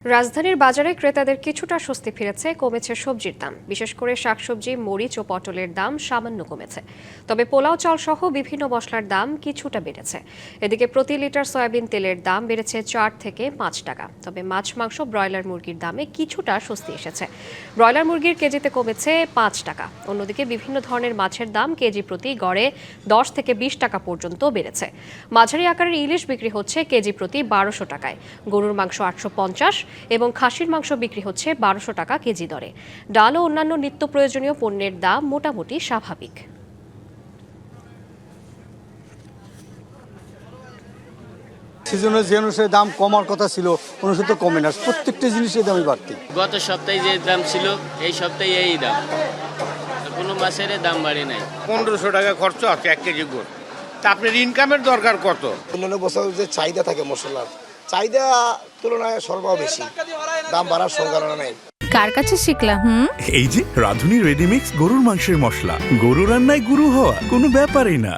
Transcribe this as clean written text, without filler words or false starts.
রাজধানীর বাজারে ক্রেতাদের কিছুটা স্বস্তি ফিরেছে, কমেছে সবজির দাম। বিশেষ করে শাকসবজি, মরিচ ও পটলের দাম সামান্য কমেছে। তবে পোলাও চাল সহ বিভিন্ন মশলার দাম কিছুটা বেড়েছে। এদিকে প্রতি লিটার সয়াবিন তেলের দাম বেড়েছে 4 থেকে 5 টাকা। তবে মাছ, মাংস, ব্রয়লার মুরগির দামে কিছুটা স্বস্তি এসেছে। ব্রয়লার মুরগির কেজিতে কমেছে 5 টাকা। অন্যদিকে বিভিন্ন ধরনের মাছের দাম কেজি প্রতি গড়ে 10 থেকে 20 টাকা পর্যন্ত বেড়েছে। মাঝারি আকারের ইলিশ বিক্রি হচ্ছে কেজি প্রতি 1200 টাকায়। গরুর মাংস 850 এবং খাসির মাংস বিক্রি হচ্ছে 1200 টাকা কেজি দরে। ডাল ও অন্যান্য নিত্য প্রয়োজনীয় পণ্যের দাম মোটামুটি স্বাভাবিক। সিজনের যে অনুসারে দাম কমার কথা ছিল অনুসারে তো কমে না, প্রত্যেকটা জিনিসের দামই বাড়তি। গত সপ্তাহে যে দাম ছিল এই সপ্তাহে এই দাম, কোনো মাছের দাম বাড়ে নাই। 1500 টাকা খরচ আছে 1 কেজি গোস। তা আপনার ইনকামের দরকার কত? অন্যান্য বছর যে চাহিদা থাকে মশলার, চাহিদা তুলনায় সরবরাহ বেশি, দাম বাড়ার সম্ভাবনা নেই। কার কাছে শিখলা? এই যে রাঁধুনি রেডিমিক্স গরুর মাংসের মশলা, গরু রান্নায় গুরু হওয়া কোনো ব্যাপারই না।